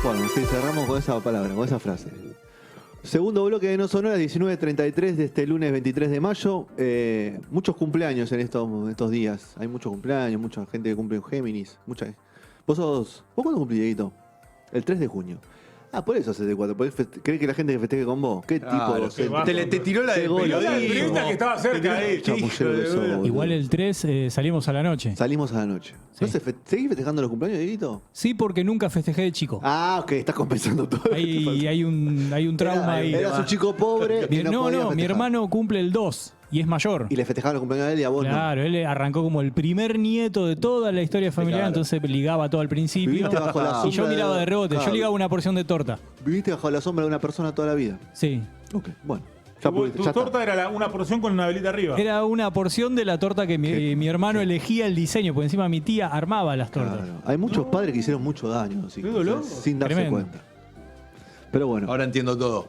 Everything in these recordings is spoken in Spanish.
Bueno, sí, cerramos con esa palabra, con esa frase. Segundo bloque de No Sonora, 19:33 de este lunes 23 de mayo. Muchos cumpleaños en estos días. Hay muchos cumpleaños, mucha gente que cumple en Géminis. ¿Vos cuándo cumplís, Dieguito? El 3 de junio. Ah, por eso haces de 4. ¿Crees que la gente que festeje con vos? ¿Qué tipo de Te tiró la de periodista que estaba cerca de Igual el 3 salimos a la noche. Salimos a la noche. Sí. ¿No ¿Seguís festejando los cumpleaños, Dieguito? Sí, porque nunca festejé de chico. Ah, ok, estás compensando todo. Hay un trauma ahí. Eras un chico pobre. Mi hermano cumple el 2 y es mayor. Y le festejaban los cumpleaños a él y a vos Claro, él arrancó como el primer nieto de toda la historia familiar, Claro. entonces ligaba todo al principio. Viviste bajo la Y yo sombra miraba de rebote, claro. yo ligaba una porción de torta. Viviste bajo la sombra de una persona toda la vida. Sí. Ok, bueno. Tu torta era una porción con una velita arriba. Era una porción de la torta que mi hermano elegía el diseño, porque encima mi tía armaba las tortas. Claro. Hay muchos padres que hicieron mucho daño, así, Qué dolor. sin darse Tremendo. cuenta. Pero bueno. Ahora entiendo todo.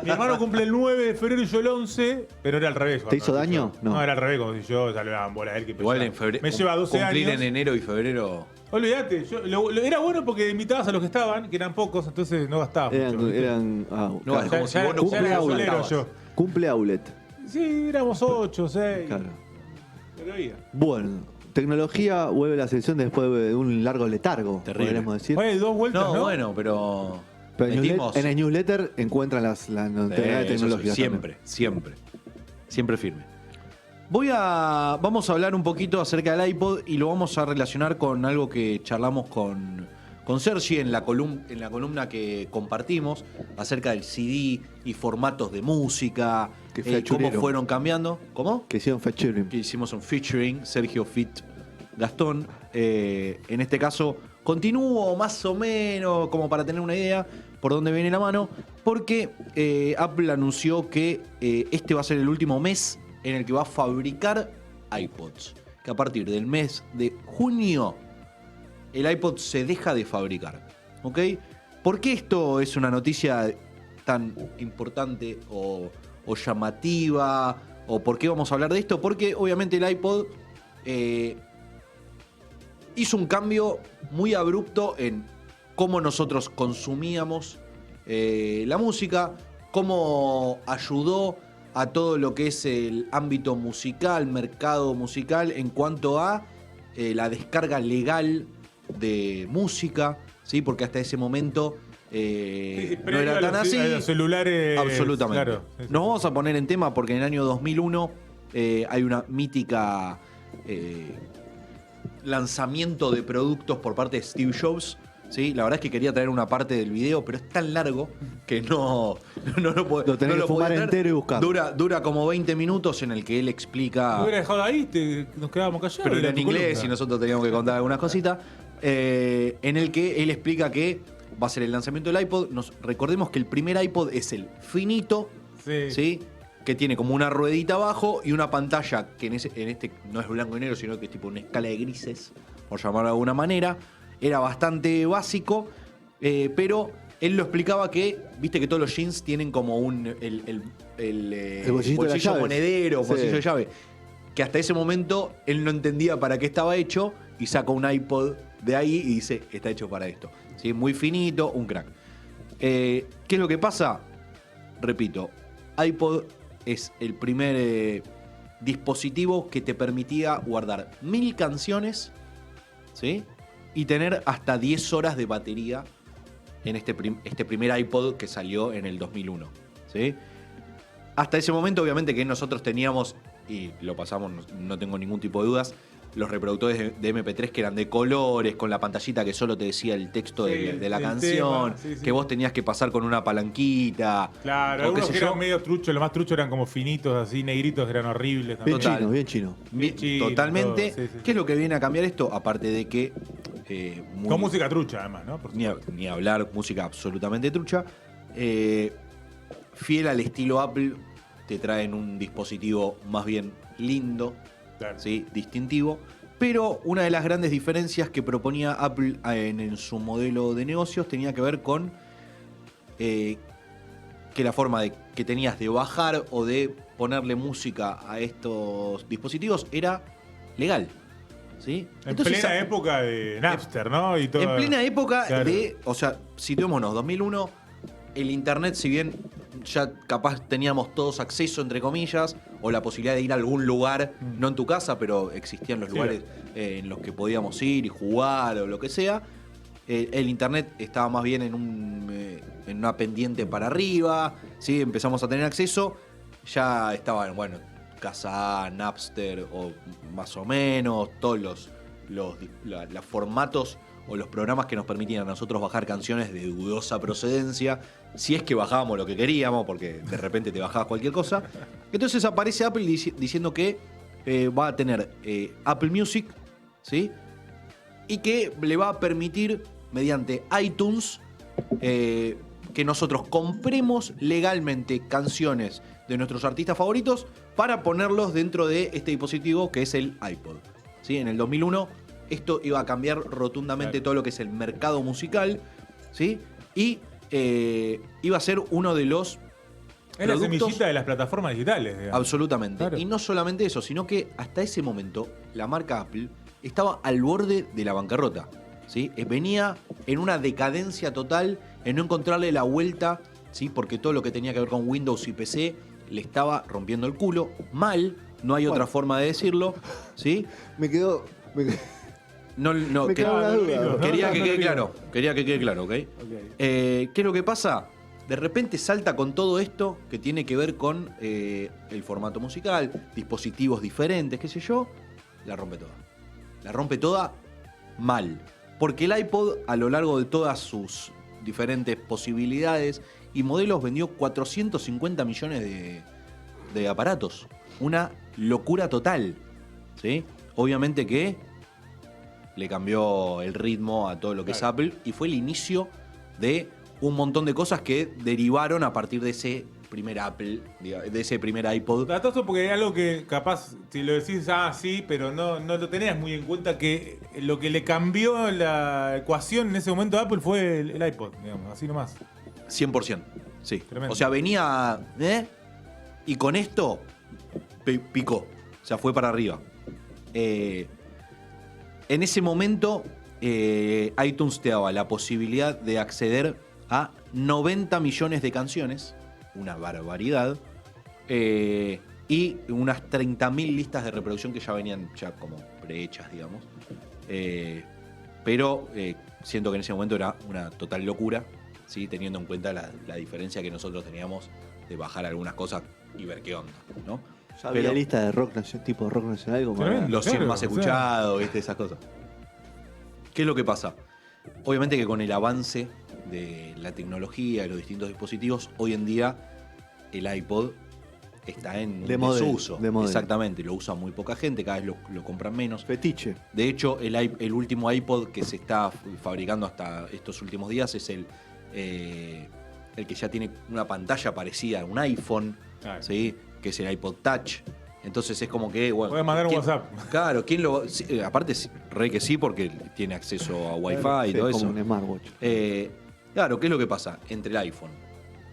Mi hermano cumple el 9 de febrero y yo el 11, pero era al revés. ¿Te hizo daño? No. No. Era al revés, como si yo ya le daban bola a él. Que Igual pesaba. en febrero. Me lleva 12 cumplir años. en enero y febrero. Olvídate, era bueno porque invitabas a los que estaban, que eran pocos, entonces no gastabas mucho. No, No, es como si vos no ya era cumplías gasolero gastabas. yo. Cumple outlet. Sí, éramos 8, 6. Claro. Pero había. Bueno, tecnología vuelve a la sección después de un largo letargo, Terrible. podríamos decir. Fue 2 vueltas, No, ¿no? bueno, pero. Pero metimos. en el newsletter encuentran las novedades Eso sí, tecnológicas. siempre firme. Vamos a hablar un poquito acerca del iPod y lo vamos a relacionar con algo que charlamos con Sergi en la columna que compartimos acerca del CD y formatos de música, Qué cómo fachurero. fueron cambiando. ¿Cómo? Que hicieron featuring. Que hicimos un featuring, Sergio Fit Gastón. En este caso, continúo más o menos, como para tener una idea por dónde viene la mano, porque Apple anunció que este va a ser el último mes en el que va a fabricar iPods. Que a partir del mes de junio, el iPod se deja de fabricar. ¿Ok? ¿Por qué esto es una noticia tan importante o llamativa? ¿O por qué vamos a hablar de esto? Porque obviamente el iPod hizo un cambio muy abrupto en cómo nosotros consumíamos la música, cómo ayudó a todo lo que es el ámbito musical, mercado musical, en cuanto a la descarga legal de música, ¿sí? Porque hasta ese momento no era tan así. Los celulares. Absolutamente. Claro, sí, sí. Nos vamos a poner en tema porque en el año 2001 hay una mítica lanzamiento de productos por parte de Steve Jobs. ¿Sí? La verdad es que quería traer una parte del video, pero es tan largo que no lo puedo. Lo tenés que fumar entero y buscarlo. Dura como 20 minutos en el que él explica. Me hubiera dejado ahí, nos quedábamos callados. Pero era en tu inglés columna. y nosotros teníamos que contar algunas cositas. En el que él explica que va a ser el lanzamiento del iPod. Recordemos que el primer iPod es el finito, Sí. ¿sí? Que tiene como una ruedita abajo y una pantalla que en este no es blanco y negro, sino que es tipo una escala de grises, por llamarlo de alguna manera. Era bastante básico, pero él lo explicaba que, viste que todos los jeans tienen como el bolsillito de las llaves. monedero, Sí. bolsillo de llave. Que hasta ese momento él no entendía para qué estaba hecho y saca un iPod de ahí y dice, está hecho para esto. ¿Sí? Muy finito, un crack. ¿Qué es lo que pasa? Repito, iPod es el primer dispositivo que te permitía guardar 1000 canciones, ¿sí? Y tener hasta 10 horas de batería en este primer iPod que salió en el 2001, ¿sí? Hasta ese momento, obviamente, que nosotros teníamos, y lo pasamos, no tengo ningún tipo de dudas, los reproductores de MP3 que eran de colores, con la pantallita que solo te decía el texto Sí, de la el canción, tema, sí, sí. que vos tenías que pasar con una palanquita. Claro, o algunos qué que sé eran yo. medio truchos, los más truchos eran como finitos, así, negritos, que eran horribles. también. Bien Total. chino, bien chino. Bien chino, Totalmente. todo, sí, sí, ¿Qué sí. es lo que viene a cambiar esto? Aparte de que... Con música trucha, además, ¿no? Por ni hablar, música absolutamente trucha. Fiel al estilo Apple, te traen un dispositivo más bien lindo, Claro. ¿sí? Distintivo. Pero una de las grandes diferencias que proponía Apple en su modelo de negocios tenía que ver con que la forma que tenías de bajar o de ponerle música a estos dispositivos era legal. ¿Sí? En plena época de Napster, ¿no? Y todo, en plena época claro. o sea, situémonos, 2001, el internet, si bien ya capaz teníamos todos acceso, entre comillas, o la posibilidad de ir a algún lugar, no en tu casa, pero existían los Sí. lugares en los que podíamos ir y jugar o lo que sea. El internet estaba más bien en una pendiente para arriba, ¿sí? Empezamos a tener acceso, ya estaban, bueno, Kazaa, Napster, o más o menos, todos los formatos o los programas que nos permitían a nosotros bajar canciones de dudosa procedencia, si es que bajábamos lo que queríamos, porque de repente te bajabas cualquier cosa. Entonces aparece Apple diciendo que va a tener Apple Music, ¿sí? Y que le va a permitir, mediante iTunes, que nosotros compremos legalmente canciones de nuestros artistas favoritos para ponerlos dentro de este dispositivo que es el iPod. ¿Sí? En el 2001 esto iba a cambiar rotundamente todo lo que es el mercado musical, ¿sí? Y iba a ser uno de los Es la productos... semillita de las plataformas digitales, digamos. Absolutamente. Claro. Y no solamente eso, sino que hasta ese momento la marca Apple estaba al borde de la bancarrota. ¿Sí? Venía en una decadencia total, en no encontrarle la vuelta, ¿sí? Porque todo lo que tenía que ver con Windows y PC le estaba rompiendo el culo. Mal, no hay otra forma de decirlo. ¿Sí? Me quedó. No, Me quedó una duda. Quería que No, quede no, claro. Quería que quede claro, ¿ok? ¿Qué es lo que pasa? De repente salta con todo esto que tiene que ver con el formato musical, dispositivos diferentes, qué sé yo. La rompe toda. La rompe toda mal. Porque el iPod, a lo largo de todas sus diferentes posibilidades y modelos, vendió 450 millones de aparatos. Una locura total. ¿Sí? Obviamente que le cambió el ritmo a todo lo que es Apple y fue el inicio de un montón de cosas que derivaron a partir de ese primer Apple, de ese primer iPod. Datoso porque es algo que capaz, si lo decís, sí, pero no lo tenías muy en cuenta, que lo que le cambió la ecuación en ese momento a Apple fue el iPod, digamos, así nomás. 100%, sí. Tremendo. O sea, venía y con esto picó, o sea, fue para arriba. En ese momento, iTunes te daba la posibilidad de acceder a 90 millones de canciones, una barbaridad, y unas 30.000 listas de reproducción que ya venían ya como prehechas, digamos. Pero siento que en ese momento era una total locura, ¿sí? Teniendo en cuenta la diferencia que nosotros teníamos de bajar algunas cosas y ver qué onda, ¿no? Ya había Pero lista de rock tipo rock nacional como Tremendo. los 100 Claro, más o sea. escuchados, ¿viste? Esas cosas. ¿Qué es lo que pasa? Obviamente que con el avance de la tecnología y los distintos dispositivos, hoy en día el iPod está en De model, desuso. de model. Exactamente, lo usa muy poca gente, cada vez lo compran menos. fetiche. De hecho, el último iPod que se está fabricando hasta estos últimos días es el que ya tiene una pantalla parecida a un iPhone, Claro. ¿sí? Que es el iPod Touch. Entonces es como que, bueno, Puedes mandar un ¿quién- WhatsApp. Claro, ¿quién lo...? Sí, aparte, re que sí, porque tiene acceso a Wi-Fi y Sí, todo como eso. un smartwatch. Claro, ¿qué es lo que pasa? Entre el iPhone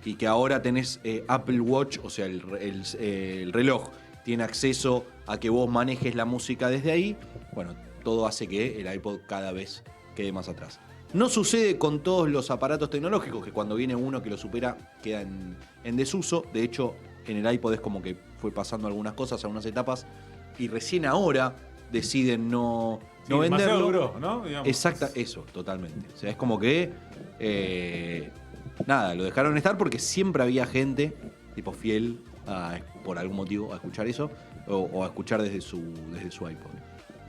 y que ahora tenés Apple Watch, o sea, el reloj, tiene acceso a que vos manejes la música desde ahí, bueno, todo hace que el iPod cada vez quede más atrás. No sucede con todos los aparatos tecnológicos, que cuando viene uno que lo supera queda en desuso. De hecho, en el iPod es como que fue pasando algunas cosas, algunas etapas, y recién ahora deciden no demasiado venderlo. duró, ¿no? Digamos. Exacta, eso, totalmente. O sea, es como que nada, lo dejaron estar porque siempre había gente, tipo fiel, por algún motivo, a escuchar eso, o a escuchar desde su iPod.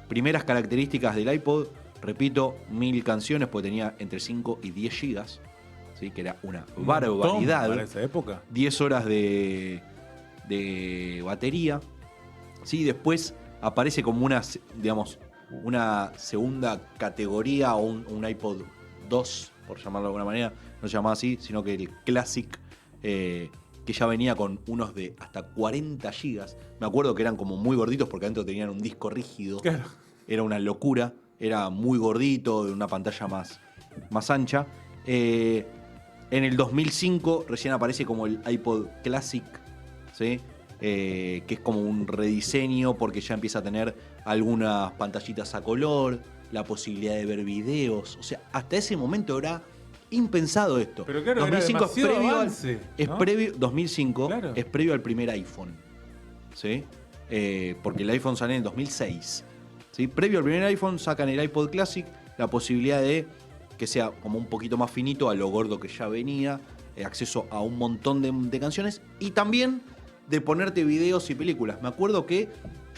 Primeras características del iPod, repito, 1000 canciones, porque tenía entre 5 y 10 gigas, ¿sí? Que era una Un barbaridad. montón para esa época. 10 horas de batería. Sí, después aparece como una, digamos, una segunda categoría o un iPod 2, por llamarlo de alguna manera. No se llamaba así, sino que el Classic, que ya venía con unos de hasta 40 gigas. Me acuerdo que eran como muy gorditos porque adentro tenían un disco rígido. Claro. Era una locura. Era muy gordito, de una pantalla más ancha. En el 2005 recién aparece como el iPod Classic, ¿sí? Que es como un rediseño porque ya empieza a tener algunas pantallitas a color, la posibilidad de ver videos. O sea, hasta ese momento era impensado esto. Pero claro, 2005 era demasiado avance, es ¿no? previo, 2005 Claro. es previo al primer iPhone, ¿sí? Porque el iPhone sale en 2006, ¿sí? Previo al primer iPhone sacan el iPod Classic, la posibilidad de que sea como un poquito más finito a lo gordo que ya venía, acceso a un montón de canciones y también de ponerte videos y películas. Me acuerdo que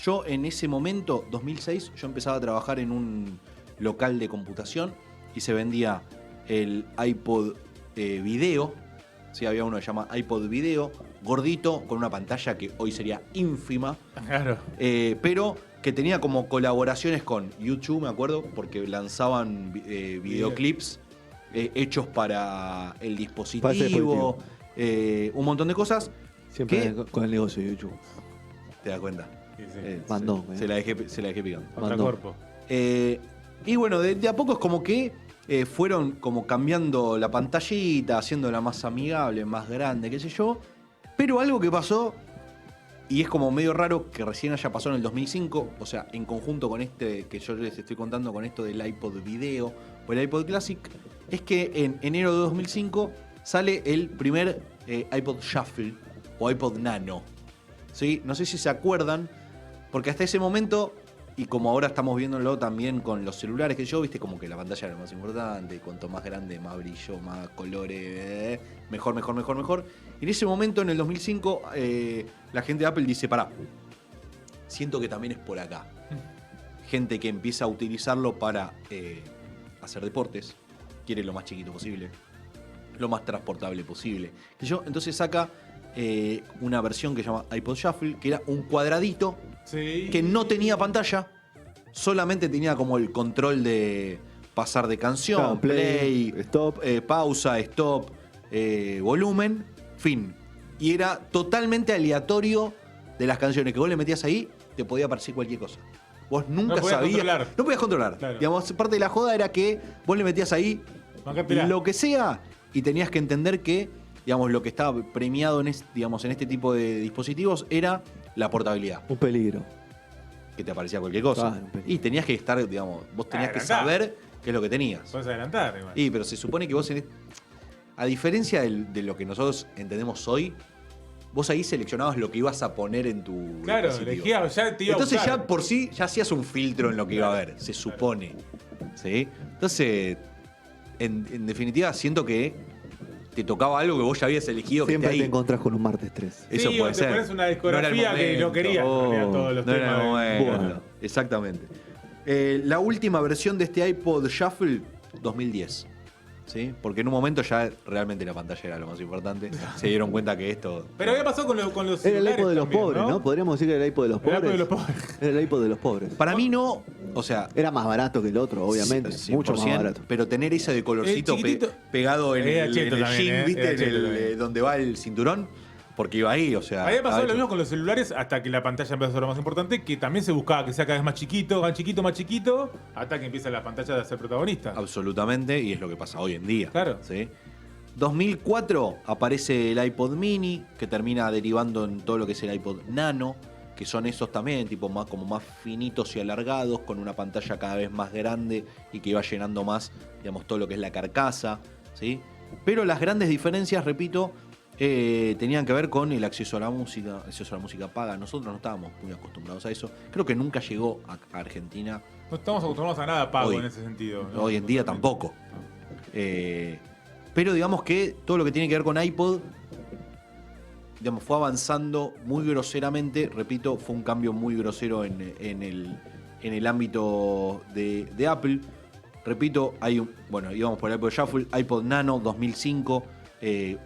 yo en ese momento, 2006, yo empezaba a trabajar en un local de computación y se vendía el iPod Video. Sí, había uno que se llama iPod Video, gordito, con una pantalla que hoy sería ínfima, Claro. pero que tenía como colaboraciones con YouTube, me acuerdo, porque lanzaban videoclips hechos para el dispositivo, un montón de cosas. Siempre ¿Qué? con el negocio de YouTube. ¿Te das cuenta? Sí, sí. Mandó. Se la dejé picando. Contracorpo. Y bueno, de a poco es como que fueron como cambiando la pantallita, haciéndola más amigable, más grande, qué sé yo. Pero algo que pasó, y es como medio raro que recién haya pasado en el 2005, o sea, en conjunto con este que yo les estoy contando, con esto del iPod Video o el iPod Classic, es que en enero de 2005 sale el primer iPod Shuffle o iPod Nano. ¿Sí? No sé si se acuerdan, porque hasta ese momento, y como ahora estamos viéndolo también con los celulares que yo, viste, como que la pantalla era lo más importante, y cuanto más grande, más brillo, más colores, mejor. Y en ese momento, en el 2005, la gente de Apple dice, pará, siento que también es por acá. Gente que empieza a utilizarlo para hacer deportes, quiere lo más chiquito posible, lo más transportable posible. Entonces saca una versión que se llama iPod Shuffle, que era un cuadradito Sí. que no tenía pantalla, solamente tenía como el control de pasar de canción, Claro, play, stop. pausa, stop, volumen, fin. Y era totalmente aleatorio de las canciones que vos le metías ahí, te podía aparecer cualquier cosa. Vos nunca No podías sabías. controlar. No podías controlar. Claro. Digamos, parte de la joda era que vos le metías ahí Bancátela. lo que sea y tenías que entender que, digamos, lo que estaba premiado en este tipo de dispositivos era la portabilidad. Un peligro. Que te aparecía cualquier cosa. Claro, un peligro. Y tenías que estar, digamos, vos tenías que Adelantá. saber qué es lo que tenías. Puedes adelantar, igual. Y pero se supone que vos, a diferencia de lo que nosotros entendemos hoy, vos ahí seleccionabas lo que ibas a poner en tu Claro, dispositivo. elegías, ya te iba Entonces a ya gustar. por sí, ya hacías un filtro en lo que iba a haber, se supone. ¿Sí? Entonces, en definitiva, siento que te tocaba algo que vos ya habías elegido que Siempre esté te ahí. encontrás con un martes 3. Eso Sí, puede o te ser. pones una No era el discografía que no momento. querías. en realidad, todos los No era el temas de- momento. Bueno. Exactamente. La última versión de este iPod Shuffle, 2010. ¿Sí? Porque en un momento ya realmente la pantalla era lo más importante. Se dieron cuenta que esto. Pero había pasado con los Era el celulares iPod de los también, pobres, ¿no? Podríamos decir que era el iPod de los El iPod pobres. de los pobres. Era el iPod de los pobres. Para mí no. O sea. Era más barato que el otro, obviamente. 100%, Mucho más barato. Pero tener ese de colorcito chiquitito. pegado en Era el, cheto en el también, jean, ¿viste? era En cheto el, también. donde va el cinturón. Porque iba ahí, o sea. Había pasado estaba lo hecho. mismo con los celulares hasta que la pantalla empezó a ser lo más importante, que también se buscaba que sea cada vez más chiquito, hasta que empieza la pantalla a ser protagonista. Absolutamente, y es lo que pasa hoy en día. Claro. ¿Sí? 2004 aparece el iPod Mini, que termina derivando en todo lo que es el iPod Nano, que son esos también, tipo más, como más finitos y alargados, con una pantalla cada vez más grande y que iba llenando más, digamos, todo lo que es la carcasa, ¿sí? Pero las grandes diferencias, repito, tenían que ver con el acceso a la música paga. Nosotros no estábamos muy acostumbrados a eso. Creo que nunca llegó a Argentina. No estamos acostumbrados a nada pago Hoy. en ese sentido. ¿no? Hoy en día tampoco. Pero digamos que todo lo que tiene que ver con iPod, digamos, fue avanzando muy groseramente. Repito, fue un cambio muy grosero en el ámbito de Apple. Repito, bueno, íbamos por el iPod Shuffle, iPod Nano 2005,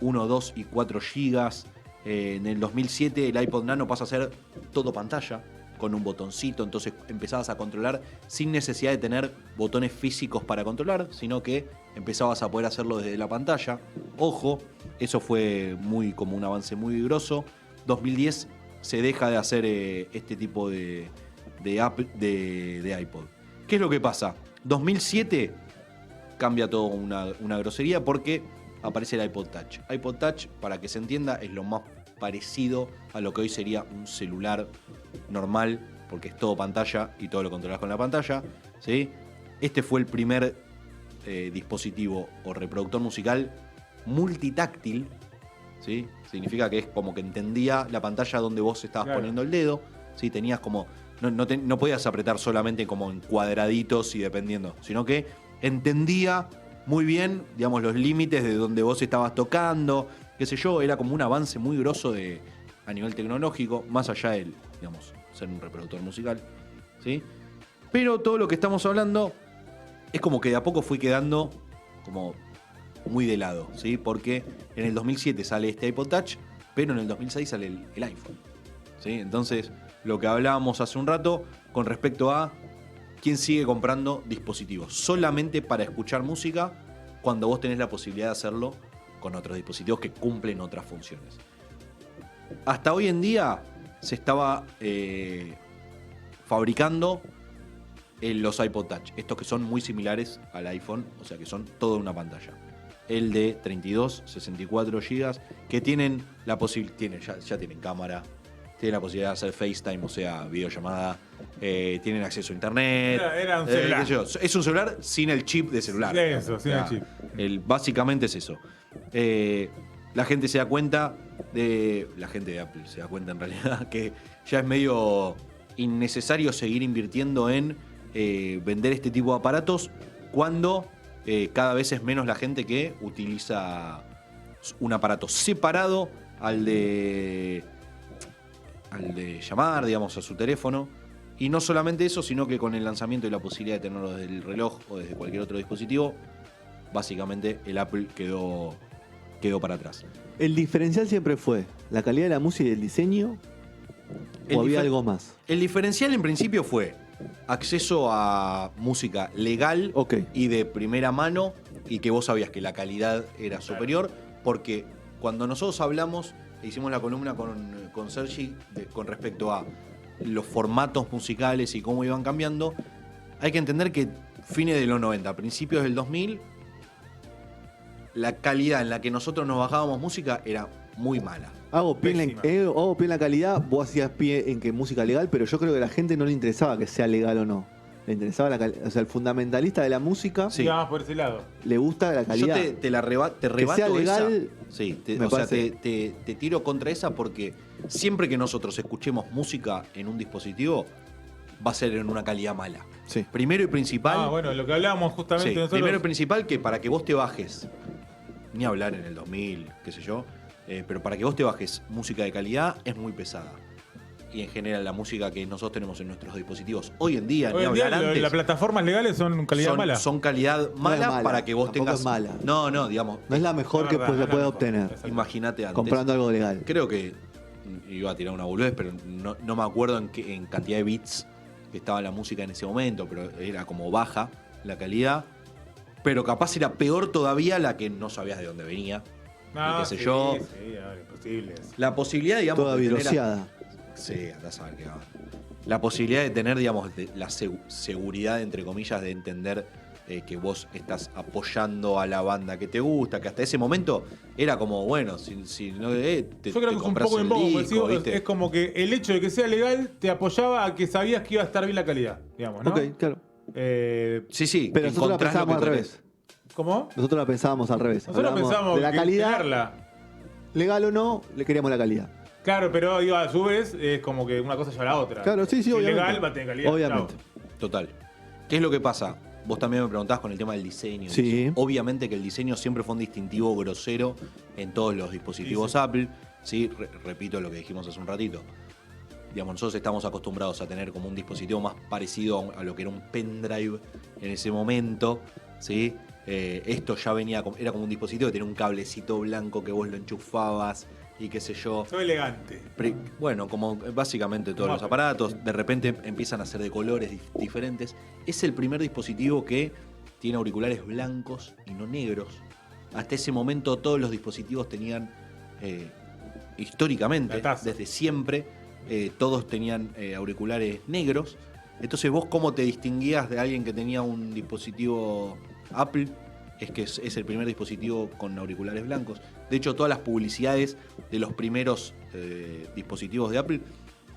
1, 2 y 4 gigas. En el 2007 el iPod Nano pasa a ser todo pantalla, con un botoncito, entonces empezabas a controlar sin necesidad de tener botones físicos para controlar, sino que empezabas a poder hacerlo desde la pantalla. Ojo, eso fue como un avance muy grosso. 2010 se deja de hacer este tipo de iPod. ¿Qué es lo que pasa? 2007 cambia todo una grosería porque aparece el iPod Touch. iPod Touch, para que se entienda, es lo más parecido a lo que hoy sería un celular normal, porque es todo pantalla y todo lo controlas con la pantalla, ¿sí? Este fue el primer dispositivo o reproductor musical multitáctil, ¿sí? Significa que es como que entendía la pantalla donde vos estabas poniendo el dedo, ¿sí? Tenías como... No podías apretar solamente como en cuadraditos y dependiendo, sino que entendía muy bien, digamos, los límites de donde vos estabas tocando, qué sé yo, era como un avance muy grosso a nivel tecnológico, más allá de, digamos, ser un reproductor musical, ¿sí? Pero todo lo que estamos hablando es como que de a poco fue quedando como muy de lado, ¿sí? Porque en el 2007 sale este iPod Touch, pero en el 2006 sale el iPhone, ¿sí? Entonces, lo que hablábamos hace un rato con respecto a quién sigue comprando dispositivos solamente para escuchar música cuando vos tenés la posibilidad de hacerlo con otros dispositivos que cumplen otras funciones. Hasta hoy en día se estaba fabricando los iPod Touch, estos que son muy similares al iPhone, o sea que son todo una pantalla. El de 32, 64 GB, que tienen la posibilidad, ya tienen cámara, tienen la posibilidad de hacer FaceTime, o sea, videollamada, tienen acceso a internet. Era un celular. Es un celular sin el chip de celular. Eso, sin el chip. Básicamente es eso. La gente se da cuenta la gente de Apple se da cuenta en realidad que ya es medio innecesario seguir invirtiendo en vender este tipo de aparatos cuando cada vez es menos la gente que utiliza un aparato separado al de llamar, digamos, a su teléfono. Y no solamente eso, sino que con el lanzamiento y la posibilidad de tenerlo desde el reloj o desde cualquier otro dispositivo, básicamente el Apple quedó para atrás. ¿El diferencial siempre fue la calidad de la música y el diseño? ¿O había algo más? El diferencial en principio fue acceso a música legal y de primera mano, y que vos sabías que la calidad era superior, porque cuando nosotros hablamos, hicimos la columna con Sergi con respecto a los formatos musicales y cómo iban cambiando, hay que entender que fines de los 90, principios del 2000, la calidad en la que nosotros nos bajábamos música era muy mala. Hago pie en la calidad, vos hacías pie en que música legal, pero yo creo que a la gente no le interesaba que sea legal o no. Le interesaba la calidad. O sea, el fundamentalista de la música Iba más por ese lado. le gusta la calidad. Yo te rebato que sea legal, esa. Sí, me parece. te tiro contra esa porque siempre que nosotros escuchemos música en un dispositivo, va a ser en una calidad mala. Sí. Primero y principal. Bueno, lo que hablábamos justamente Sí, nosotros. primero y principal que para que vos te bajes, ni hablar en el 2000, qué sé yo, pero para que vos te bajes música de calidad es muy pesada. Y en general la música que nosotros tenemos en nuestros dispositivos hoy en día, Hoy en día antes, las plataformas legales son calidad mala. son calidad mala, mala, para que vos tampoco tengas. es mala. No, digamos, No es la mejor que se puede obtener imagínate antes. comprando algo legal. Creo que iba a tirar una boludez, pero no me acuerdo en cantidad de bits que estaba la música en ese momento, pero era como baja la calidad. Pero capaz era peor todavía la que no sabías de dónde venía. Qué sé yo. Sí, imposible. La posibilidad, digamos, Toda de tener viroseada. Sí, andás a ver qué va. La posibilidad de tener, digamos, la seguridad, entre comillas, de entender que vos estás apoyando a la banda que te gusta, que hasta ese momento era como, bueno, si no te Yo creo que es un compras poco el en bobo, disco, ¿viste? es como que el hecho de que sea legal te apoyaba a que sabías que iba a estar bien la calidad, digamos, ¿no? Ok, claro. Sí, Pero nosotros la encontrás lo pensábamos que al tenés. revés. ¿Cómo? Nosotros la pensábamos al revés. Nosotros Hablábamos pensábamos de la que calidad, tenerla. legal o no, le queríamos la calidad. Claro, pero digo, a su vez es como que una cosa lleva a la otra. Claro, sí, Si es obviamente. legal va a tener calidad. Obviamente. chao. Total. ¿Qué es lo que pasa? Vos también me preguntabas con el tema del diseño. Sí. Obviamente que el diseño siempre fue un distintivo grosero en todos los dispositivos Sí, sí. Apple. ¿Sí? Repito lo que dijimos hace un ratito. Digamos, nosotros estamos acostumbrados a tener como un dispositivo más parecido a lo que era un pendrive en ese momento. ¿Sí? Esto ya era como un dispositivo que tenía un cablecito blanco que vos lo enchufabas y qué sé yo. Soy elegante. Bueno, como básicamente todos los aparatos, de repente empiezan a ser de colores diferentes. Es el primer dispositivo que tiene auriculares blancos y no negros. Hasta ese momento todos los dispositivos tenían, históricamente, desde siempre, todos tenían auriculares negros. Entonces vos cómo te distinguías de alguien que tenía un dispositivo Apple es que es el primer dispositivo con auriculares blancos. De hecho, todas las publicidades de los primeros dispositivos de Apple,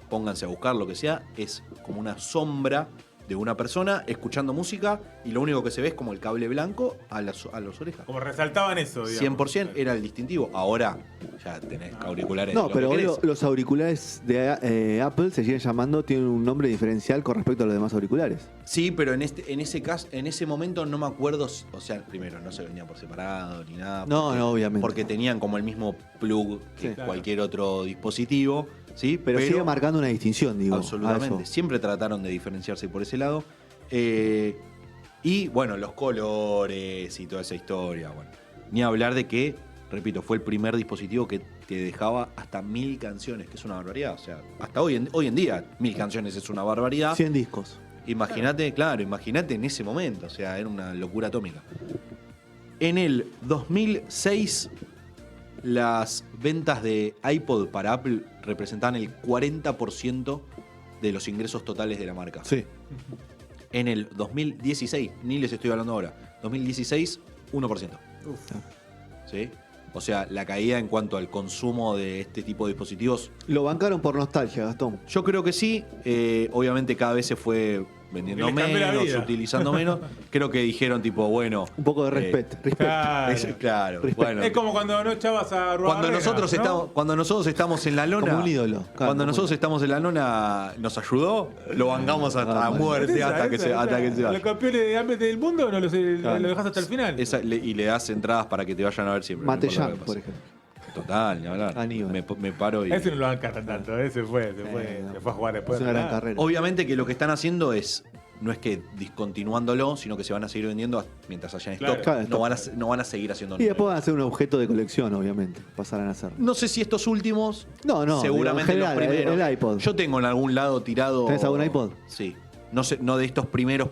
pónganse a buscar lo que sea, es como una sombra de una persona escuchando música y lo único que se ve es como el cable blanco a las orejas. Como resaltaban eso, digamos. 100% era el distintivo. Ahora ya tenés auriculares. No, lo pero que hoy querés. los auriculares de Apple se siguen llamando, tienen un nombre diferencial con respecto a los demás auriculares. Sí, pero en ese caso, en ese momento no me acuerdo, o sea, primero no se vendían por separado ni nada. No, no, obviamente. Porque tenían como el mismo plug que Sí. cualquier otro dispositivo, ¿sí? Pero sigue marcando una distinción, digo. a Absolutamente. eso. Siempre trataron de diferenciarse por ese lado. Y bueno, los colores y toda esa historia. Bueno, ni hablar de que, repito, fue el primer dispositivo que te dejaba hasta 1000 canciones, que es una barbaridad. O sea, hasta hoy en día 1000 canciones es una barbaridad. 100 discos. Imagínate, claro, imagínate en ese momento. O sea, era una locura atómica. En el 2006, las ventas de iPod para Apple representaban el 40% de los ingresos totales de la marca. Sí. En el 2016, ni les estoy hablando ahora, 2016, 1%. ¿Sí? O sea, la caída en cuanto al consumo de este tipo de dispositivos, Lo bancaron por nostalgia, Gastón. yo creo que sí. Obviamente cada vez se fue vendiendo Les cambió la menos, vida. utilizando menos. Creo que dijeron tipo, bueno... Un poco de respeto. Claro. Claro, Respeto. bueno. Es como cuando no echabas a Cuando Ruabarrena, nosotros estamos en la lona, Como un ídolo, claro, cuando como nosotros un- estamos en la lona, nos ayudó, lo vengamos hasta la bueno. muerte, Esa, hasta que se esa. vaya. Los campeones de Apple del mundo no Claro. lo dejas hasta el final. Y le das entradas para que te vayan a ver siempre. no importa Matellán, lo que por pase. ejemplo. Total, ni hablar. Aníbal. Me paro y... Ese no lo bancan tanto, ese se fue a jugar después. Es una gran Ah, carrera. Obviamente que lo que están haciendo no es que discontinuándolo, sino que se van a seguir vendiendo mientras haya en Claro. stock. Claro, No van a seguir haciendo Y después números. van a ser un objeto de colección, obviamente. Pasarán a hacerlo. No sé si estos últimos. No, seguramente digo, en los general, primeros. el iPod. Yo tengo en algún lado tirado. ¿Tenés algún iPod? Sí. No sé, no de estos primeros,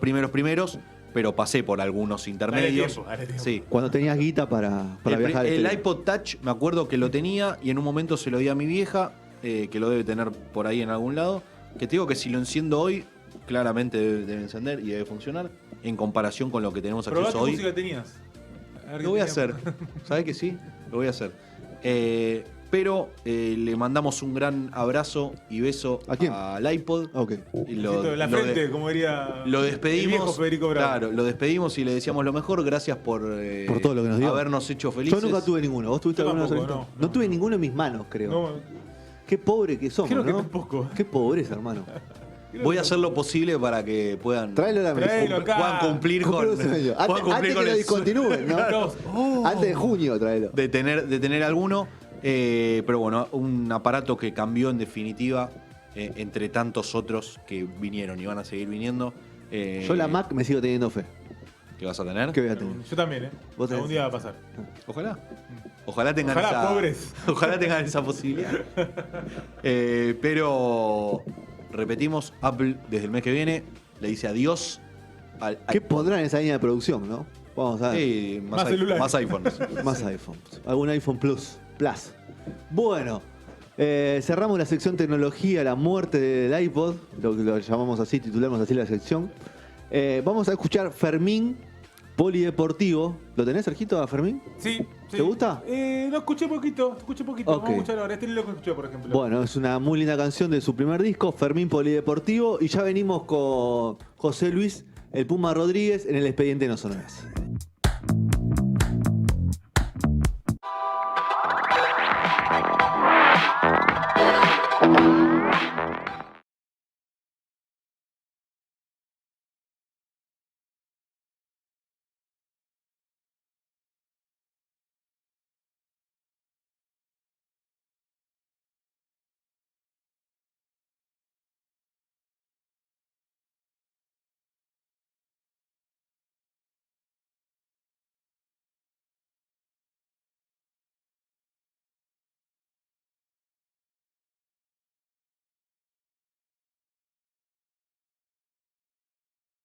pero pasé por algunos intermedios. Dale tiempo. Sí. Cuando tenías guita para viajar. El exterior. iPod Touch me acuerdo que lo tenía y en un momento se lo di a mi vieja, que lo debe tener por ahí en algún lado. Que te digo que si lo enciendo hoy, claramente debe encender y debe funcionar. En comparación con lo que tenemos Probá acceso qué hoy. música tenías. ver Lo voy a qué hacer. teníamos. ¿Sabés que sí? Lo voy a hacer. Pero le mandamos un gran abrazo y beso ¿A quién? al iPod. Ok. Y Besito en la lo frente, como diría lo el viejo despedimos. Federico Bravo. Claro, lo despedimos y le decíamos lo mejor. Gracias por Por todo lo que nos dio. habernos hecho felices. Yo nunca tuve ninguno. ¿Vos tuviste Yo alguno? tampoco, Solito? no. tuve ninguno en mis manos, creo. No, Qué pobre que somos, creo que ¿no? tampoco. Qué pobreza, hermano. Voy a hacer lo posible para que puedan, Tráelo a la mesa. Tráelo acá. puedan cumplir Cumple con. un sueño. puedan Antes cumplir que con lo el discontinúen, ¿no? Todos, Antes de junio, tráelo. de tener alguno. Pero bueno, un aparato que cambió en definitiva entre tantos otros que vinieron y van a seguir viniendo. Yo la Mac me sigo teniendo fe. ¿Qué vas a tener? ¿Qué voy a tener? Yo también, ¿eh? Vos tenés- Algún día va a pasar. Ojalá. Ojalá tengan Ojalá, esa. pobres. Ojalá tengan esa posibilidad. Pero repetimos, Apple desde el mes que viene le dice adiós al ¿Qué iPod. pondrán en esa línea de producción, no? Vamos a ver. Sí, Más celulares. más iPhones. Más iPhones. Algún iPhone Plus. Bueno, cerramos la sección tecnología, la muerte del iPod, lo llamamos así, titulamos así la sección. Vamos a escuchar Fermín Polideportivo. ¿Lo tenés, Sergito, a Fermín? Sí, sí. ¿Te gusta? Lo escuché poquito, Ok. Vamos a escuchar ahora. Este no lo escuché, por ejemplo. Bueno, es una muy linda canción de su primer disco, Fermín Polideportivo, y ya venimos con José Luis, el Puma Rodríguez, en el Expediente No Sonoras.